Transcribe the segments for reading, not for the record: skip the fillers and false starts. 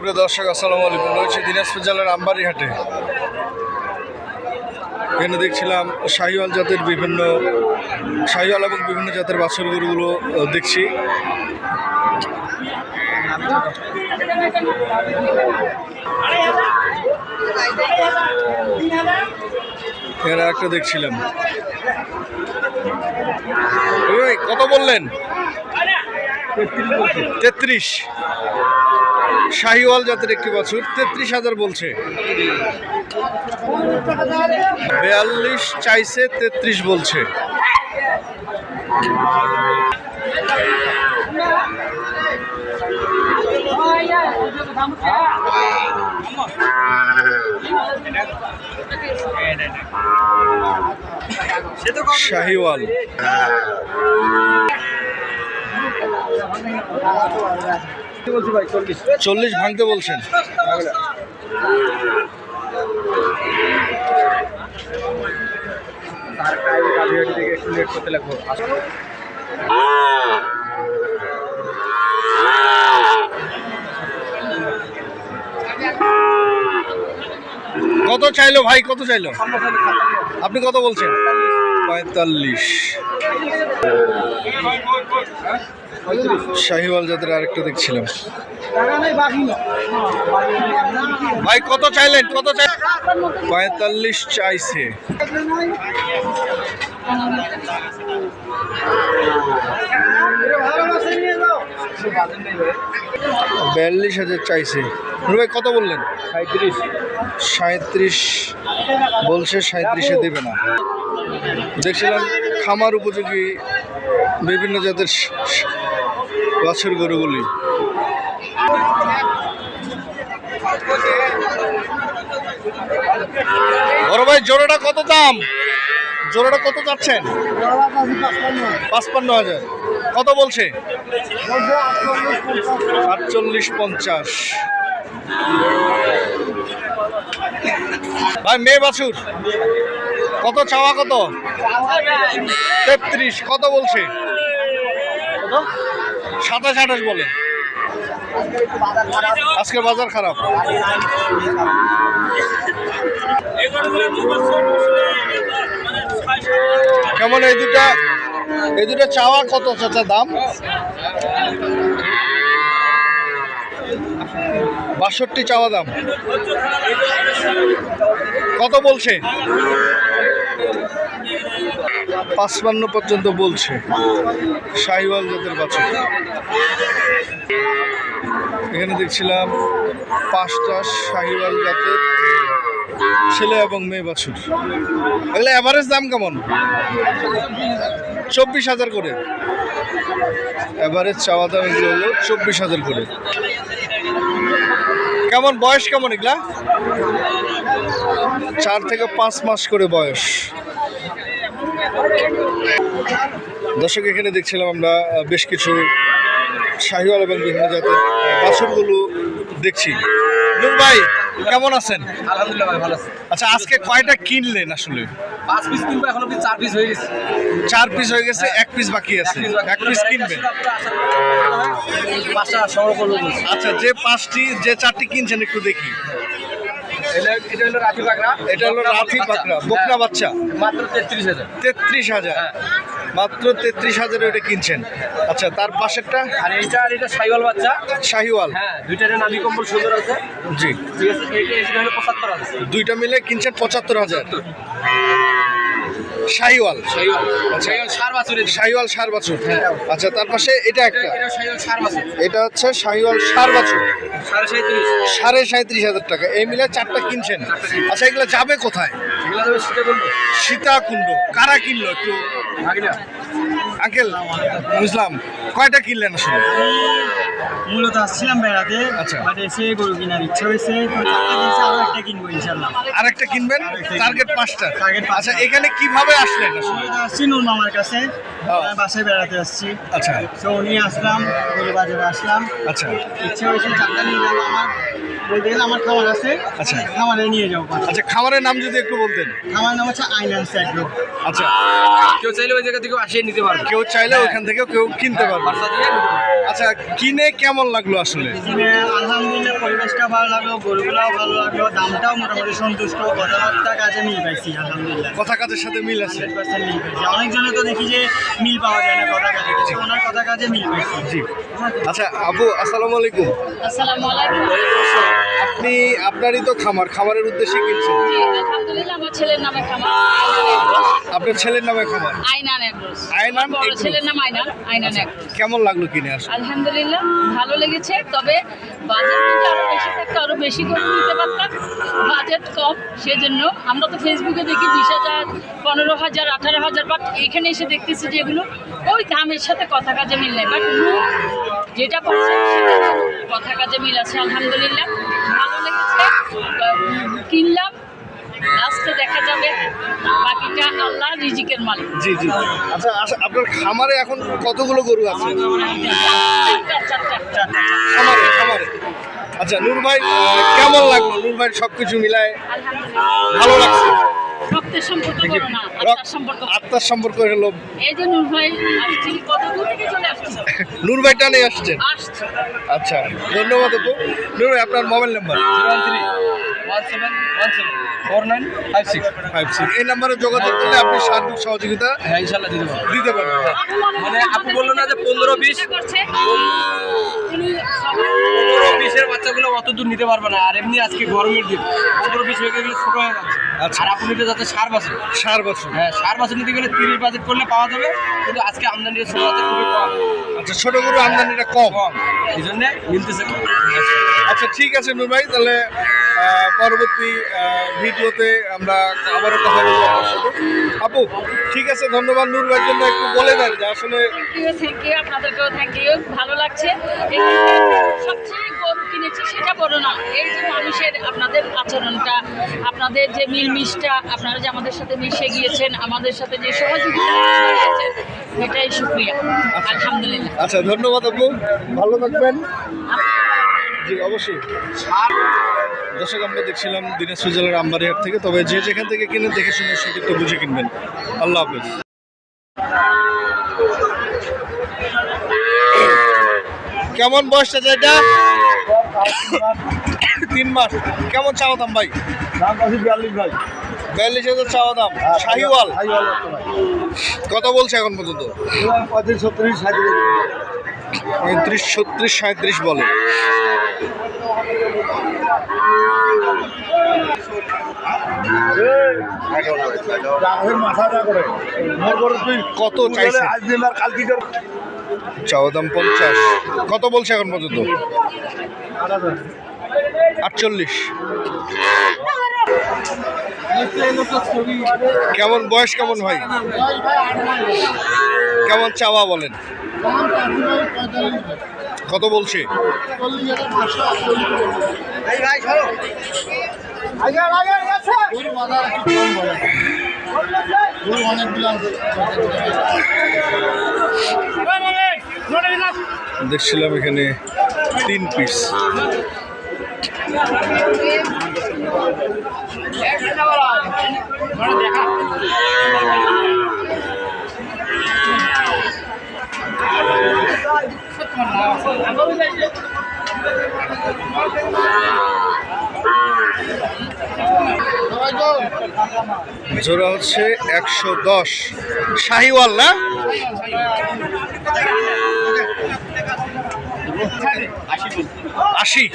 প্রিয় দর্শক আসসালামু আলাইকুম। রয়েছে দিনাজপুর জেলার আমবাড়ি হাটে। এখানে দেখছিলাম শাহিওয়াল জাতের শাহিওয়াল এবং বিভিন্ন জাতের বাছুর গরুগুলো দেখছি। এখানে একটা দেখছিলাম। কত বললেন? 33। শাহিওয়াল জাতের একটি বাছুর 33,000 বলছে। 42 চাইছে, 33 বলছে। শাহিওয়াল 40 ভাঙতে বলছেন। কত চাইলো ভাই, কত চাইলো? আপনি কত বলছেন? 45। শাহিওয়াল জাতের আরেকটা দেখছিলাম। ভাই কত চাইলেন? কত চাই? 45 চাইছে। 42,000 চাইছে। ভাই কত বললেন? 37 বলছে। 37-এ দেবে না। দেখছিলাম খামার উপযোগী বিভিন্ন জাতের বাছুর গরুগুলি। বড় ভাই জোড়াটা কত দাম? জোড়াটা কত যাচ্ছেন? 55,000। কত বলছে? 48-50। ভাই মেয়ে বাছুর কত চাওয়া? কত? 33। কত বলছে? 27-28 বলে। আজকে বাজার খারাপ। কেমন এই দুটা চাওয়া কত চাচা দাম? 62 চাওয়া দাম। কত বলছে? 55 পর্যন্ত বলছে। শাহিওয়াল জাতের বাছুর। এখানে দেখছিলাম 5টা শাহিওয়াল জাতের ছেলে এবং মেয়ে বাছুর। এগুলো এভারেজ দাম কেমন? 24,000 করে এভারেজ চাওয়া দাম। এগুলো হলো 24,000 করে। কেমন বয়স কেমন এগুলা? 4 থেকে 5 মাস করে বয়স। দর্শক এখানে দেখছিলাম আমরা বেশ কিছু শাহিওয়াল এবং বিভিন্ন জাতের বাছুরগুলো দেখছি। নূর ভাই কেমন আছেন? আলহামদুলিল্লাহ ভাই, ভালো আছি। আচ্ছা আজকে কয়টা কিনলেন? আসলে 5 পিস কিনবো, এখন অবধি 4 পিস হয়ে গেছে। 4 পিস হয়ে গেছে, 1 পিস বাকি আছে। 1 পিস কিনবেন? 5টা সংগ্রহ করবো। আচ্ছা যে 4টি কিনছেন একটু দেখি। এটা হলো রাঠি পাকড়া। এটা হলো রাঠি পাকড়া বকনা বাচ্চা। মাত্র 33,000। 33,000 মাত্র 33,000 এটা কিনছেন। আচ্ছা তার পাশেরটা? আর এটা শাহিওয়াল বাচ্চা। শাহিওয়াল, হ্যাঁ, দুইটারে নাভি কম্বল সুন্দর আছে। জি ঠিক আছে। এটা হলো 75,000। দুইটা মিলে কিনছেন 75,000। শাহিওয়াল ষাঁড় বাছুর। আচ্ছা তার পাশে এটা একটা, এটা হচ্ছে শাহিওয়াল ষাঁড় বাছুর। 37,500 টাকা। এই মিলে 4টা কিনছেন। আচ্ছা এগুলো যাবে কোথায়? সীতাকুণ্ড। কারা কিনলো একটু? আঙ্কেল বুঝলাম। কয়টা কিনলেন আসলে? মূলত আসছিলাম বেড়াতে। আচ্ছা। বাট এসে গরু কেনার ইচ্ছা হয়েছে, তো আরো একটা কিনবো ইনশাল্লাহ। আরেকটা কিনবেন? টার্গেট 5টা। টার্গেট 5টা। আচ্ছা এখানে কিভাবে আসলেন আসলে? আসছি নূর মামার কাছে, বাসায় বেড়াতে আসছি। আচ্ছা তো উনি আসলাম, গরু বাজারে আসলাম। আচ্ছা ইচ্ছা হয়েছে 4টা নিয়ে যাবো আমার। বলতে গেলে আমার খামার আছে, আচ্ছা। খামারে নিয়ে যাবো। আচ্ছা, খামারের নাম যদি একটু বলতেন। খামার নাম হচ্ছে আইনান্স অ্যাগ্রো। আচ্ছা, কেউ চাইলে ওই জায়গা থেকে আসিয়ে নিতে পারবে। কেউ চাইলে ওইখান থেকেও কেউ কিনতে পারবে। বাসা দিয়ে নিতে পারবে। আচ্ছা, কিনে কেমন লাগলো আসলে? এখানে আলহামদুলিল্লাহ পরিবেশটা ভালো লাগলো, গরুগুলাও ভালো লাগলো, দামটাও মোটামুটি সন্তুষ্ট, কথাবার্তা কাজে মিল পাইছি আলহামদুলিল্লাহ। কথা কাজের সাথে মিল আছে। 100% মিল পাইছি। অনেকজনে তো দেখি যে মিল পাওয়া যায় না কথা কাজে, কিন্তু ওনার কথা কাজে মিল পাইছি। জি। আচ্ছা আপু, আসসালামু আলাইকুম। আসসালামু আলাইকুম। আপনি আপনারই তো খামারের উদ্দেশ্যে কিনছেন? জি, আলহামদুলিল্লাহ আমার ছেলের নামে খামার। আপনার ছেলের নামে খামার? আইনান এগ্রোস। আইনান বড় এগ্রোস। ছেলের নাম আইনান, আইনান এগ্রোস। কেমন লাগলো কিনে আসলে? আলহামদুলিল্লাহ ভালো লেগেছে, তবে বাজেট যদি আরো বেশি থাকতো আরো বেশি করে নিতে পারতাম। বাজেট কম, সেজন্য আমরা তো ফেসবুকে দেখি 20,000, 15,000, 18,000, বাট এখানে এসে দেখতেছি যে এগুলো ওই দামের সাথে কথা কাজে মিল নেই, বাট যেটা পাচ্ছে সেটা কথা কাজে মিল আছে। আলহামদুলিল্লাহ ভালো লেগেছে, কিনলাম, লাস্টে দেখা যাবে, বাকিটা আল্লাহ রিজিকের মালিক। জি জি। আচ্ছা, আপনার খামারে এখন কতগুলো গরু আছে? চারটা। খামারে। আচ্ছা, নূর ভাই কেমন লাগলো? নূর ভাই সবকিছু মিলায় আলহামদুলিল্লাহ ভালো লাগছে? রক্তের সম্পর্ক বড় না, আত্মার সম্পর্ক। আত্মার সম্পর্ক হলো। এই যে নূর ভাই আসছি, কত দূর থেকে চলে আসছি। নূর ভাই টানে আসছেন? আসছি। আচ্ছা, ধন্যবাদ আপু। নূর ভাই, আপনার মোবাইল নাম্বার? 013-1717-4956। 56। এই নাম্বারে যোগাযোগ করলে আপনি সার্বিক সহযোগিতা হ্যাঁ, ইনশাল্লাহ দিতে পারবো। দিতে পারবেন। মানে আপু বললো না যে 15-20 করছে উনি সবাই 15-20 এর বাচ্চাগুলো অত দূর নিতে পারবে না। আর এমনি আজকে গরমের দিন 15-20 হয়ে গেলে ছোট হয়ে যাচ্ছে। আচ্ছা। আর আপু নিতে যাচ্ছে 4 বছর। 4 বছর। হ্যাঁ, 4 বছর নিতে গেলে 30 বাজেট করলে পাওয়া যাবে, কিন্তু আজকে আমদানির ছোট বাচ্চা খুবই কম। আচ্ছা, ছোট গরু আমদানিটা কম। এই জন্য মিলতেছে কম। আচ্ছা, ঠিক আছে নূর ভাই, তাহলে পরবর্তী ভিডিওতে আমরা আবারও কথা বলবো আপনার সাথে। আপু, ঠিক আছে, ধন্যবাদ। নূর ভাইয়ের জন্য একটু বলে দেন যে আসলে। থ্যাংক ইউ, আপনাদেরকেও থ্যাংক ইউ। ভালো লাগছে। এখানে সবচেয়ে গরু কিনেছি সেটা বড় না, এই যে মানুষের আপনাদের আচরণটা, আপনাদের যে মিলমিশটা, আপনারা যে আমাদের সাথে মিশে গিয়েছেন, আমাদের সাথে যে সহযোগিতা করেছেন, এটাই শুকরিয়া। আলহামদুলিল্লাহ। আচ্ছা, ধন্যবাদ আপু, ভালো থাকবেন। জি, অবশ্যই। দর্শক, আমরা দেখছিলাম দিনাজপুর জেলার আমবাড়িহাট থেকে। তবে যে যেখান থেকে কিনেন দেখে শুনে সঠিকটা বুঝে কিনবেন। আল্লাহ হাফেজ। কেমন বয়সটা এটা? 3 মাস। কেমন চাওয়া দাম ভাই? দাম আছে 42 ভাই। 42,000 চাওয়া দাম। শাহিওয়াল কত বলছে এখন পর্যন্ত? 35, 36, 37। 35, 36, 37 বলে। কত চাইছে? চাওয়া দাম 50। কত বলছে এখন পর্যন্ত? 48। কেমন বয়স কেমন ভাই? কেমন চাওয়া বলেন? কত বলছে? দেখছিলাম এখানে 3 পিস। জোড়া হচ্ছে 110। শাহিওয়াল না? 80।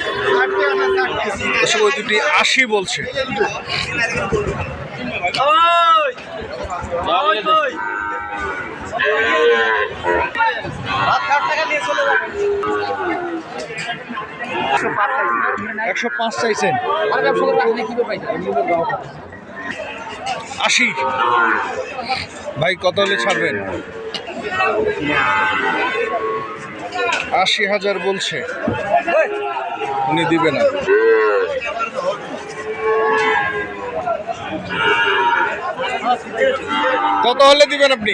ওই দুটি 80 বলছে। একশো 5 চাইছেন? 80। ভাই কত হলে ছাড়বেন? 80,000 বলছে, উনি দিবে না। কত হলে দিবেন আপনি?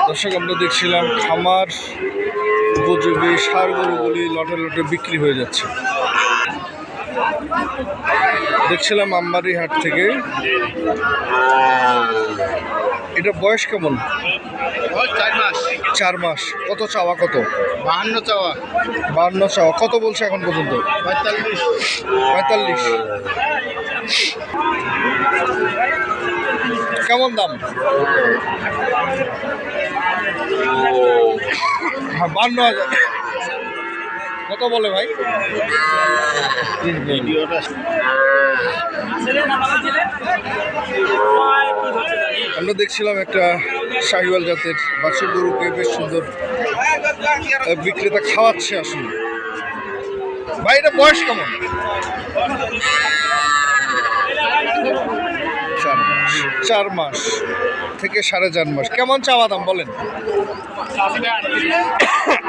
দর্শক আমরা দেখছিলাম খামার উপযোগী ষাঁড় গরুগুলি লটে লটে বিক্রি হয়ে যাচ্ছে। দেখছিলাম আমবাড়ি হাট থেকে। এটা বয়স কেমন? 4 মাস। 4 মাস। কত চাওয়া? কত? 52 চাওয়া। 52 চাওয়া। কত বলছে এখন পর্যন্ত? 45। 45। কেমন দাম? হ্যাঁ, 52,000। কত বলে ভাই? আমরা দেখছিলাম একটা শাহিওয়াল জাতের বাছুর গরুকে বেশ সুন্দর বিক্রেতা খাওয়াচ্ছে আসলে। ভাই এটা বয়স কেমন? 4 মাস থেকে 4.5 মাস। কেমন চাওয়া দাম বলেন?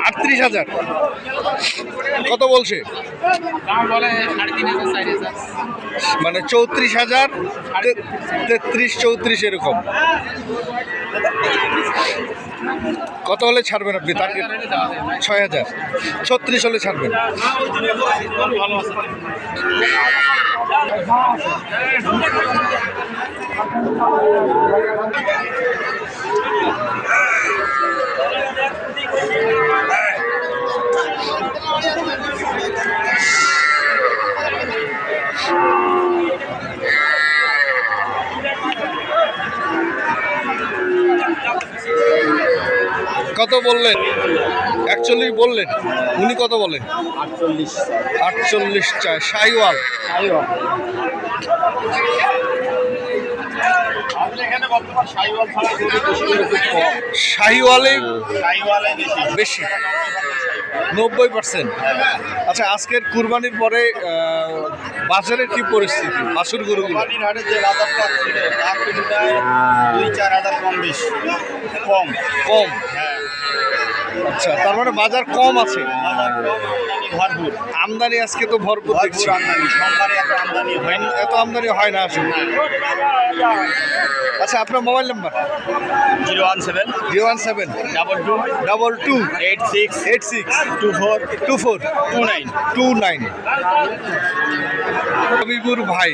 38,000। কত বলছে? মানে 34,000, 33, 34 এরকম। কত হলে ছাড়বেন আপনি? তাকে 6,000। 36 হলে ছাড়বেন। কত বললেন? 41 বললেন। উনি কত বলেন? 48 চায়। শাহিওয়াল। শাহিওয়ালে বেশি, 90%। আচ্ছা, আজকের কুরবানির পরে বাজারের কি পরিস্থিতি? বাছুর গরুগুলো হাটে যে বাজারটা ছিল তার তুলনায় 2-4 হাজার কম। আচ্ছা, তার মানে বাজার কম আছে। ভরপুর আমদানি আজকে তো ভরপুর দেখছি। আমদানি, সোমবারে এত আমদানি হয়নি। এত আমদানি হয় না আসলে। আচ্ছা, আপনার মোবাইল নাম্বার? 017 017 22 86 24 29। হাবিবুর ভাই।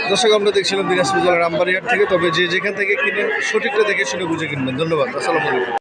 দর্শক আমরা দেখছিলাম দিনাজপুর জেলার আমবাড়ি হাট থেকে। তবে যে যেখান থেকে কিনেন সঠিকটা দেখে শুনে বুঝে কিনবেন। ধন্যবাদ। আসসালামু আলাইকুম।